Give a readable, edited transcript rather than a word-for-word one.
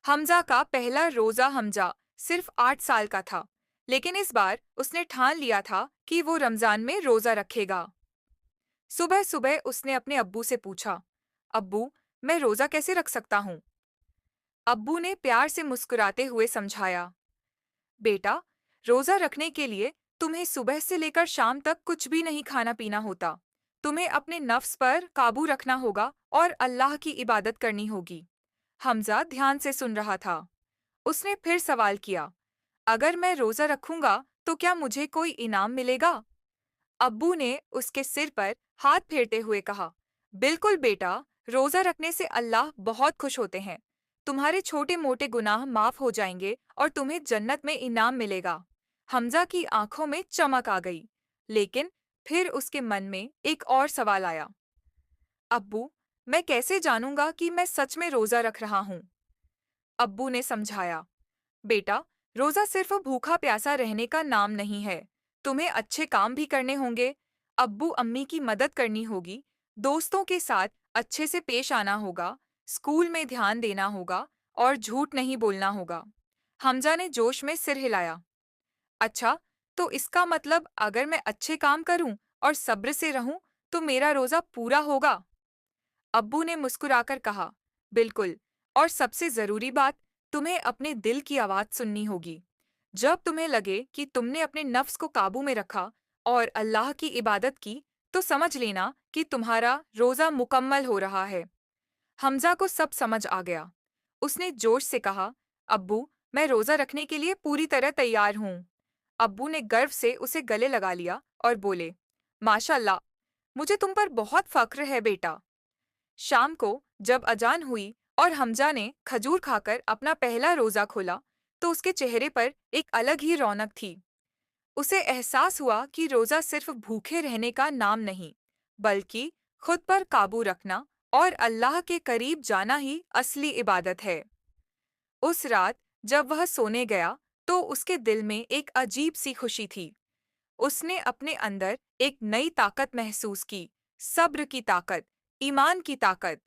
حمزہ کا پہلا روزہ حمزہ صرف 8 سال کا تھا، لیکن اس بار اس نے ٹھان لیا تھا کہ وہ رمضان میں روزہ رکھے گا۔ صبح صبح اس نے اپنے ابو سے پوچھا، ابو، میں روزہ کیسے رکھ سکتا ہوں؟ ابو نے پیار سے مسکراتے ہوئے سمجھایا، بیٹا، روزہ رکھنے کے لیے تمہیں صبح سے لے کر شام تک کچھ بھی نہیں کھانا پینا ہوتا۔ تمہیں اپنے نفس پر قابو رکھنا ہوگا اور اللہ کی عبادت کرنی ہوگی۔ حمزہ دھیان سے سن رہا تھا۔ اس نے پھر سوال کیا، اگر میں روزہ رکھوں گا تو کیا مجھے کوئی انعام ملے گا؟ ابو نے اس کے سر پر ہاتھ پھیرتے ہوئے کہا، بالکل بیٹا، روزہ رکھنے سے اللہ بہت خوش ہوتے ہیں۔ تمہارے چھوٹے موٹے گناہ معاف ہو جائیں گے اور تمہیں جنت میں انعام ملے گا۔ حمزہ کی آنکھوں میں چمک آ گئی، لیکن پھر اس کے من میں ایک اور سوال آیا، ابو، میں کیسے جانوں گا کہ میں سچ میں روزہ رکھ رہا ہوں؟ ابو نے سمجھایا، بیٹا، روزہ صرف بھوکا پیاسا رہنے کا نام نہیں ہے۔ تمہیں اچھے کام بھی کرنے ہوں گے، ابو امی کی مدد کرنی ہوگی، دوستوں کے ساتھ اچھے سے پیش آنا ہوگا، اسکول میں دھیان دینا ہوگا اور جھوٹ نہیں بولنا ہوگا۔ حمزہ نے جوش میں سر ہلایا، اچھا، تو اس کا مطلب اگر میں اچھے کام کروں اور صبر سے رہوں تو میرا روزہ پورا ہوگا؟ ابو نے مسکرا کر کہا، بالکل، اور سب سے ضروری بات، تمہیں اپنے دل کی آواز سننی ہوگی۔ جب تمہیں لگے کہ تم نے اپنے نفس کو قابو میں رکھا اور اللہ کی عبادت کی تو سمجھ لینا کہ تمہارا روزہ مکمل ہو رہا ہے۔ حمزہ کو سب سمجھ آ گیا۔ اس نے جوش سے کہا، ابو، میں روزہ رکھنے کے لیے پوری طرح تیار ہوں۔ ابو نے گرو سے اسے گلے لگا لیا اور بولے، ماشاء اللہ، مجھے تم پر بہت فخر ہے بیٹا۔ شام کو جب اذان ہوئی اور حمزہ نے کھجور کھا کر اپنا پہلا روزہ کھولا تو اس کے چہرے پر ایک الگ ہی رونق تھی۔ اسے احساس ہوا کہ روزہ صرف بھوکے رہنے کا نام نہیں، بلکہ خود پر قابو رکھنا اور اللہ کے قریب جانا ہی اصلی عبادت ہے۔ اس رات جب وہ سونے گیا تو اس کے دل میں ایک عجیب سی خوشی تھی۔ اس نے اپنے اندر ایک نئی طاقت محسوس کی، صبر کی طاقت، ایمان کی طاقت۔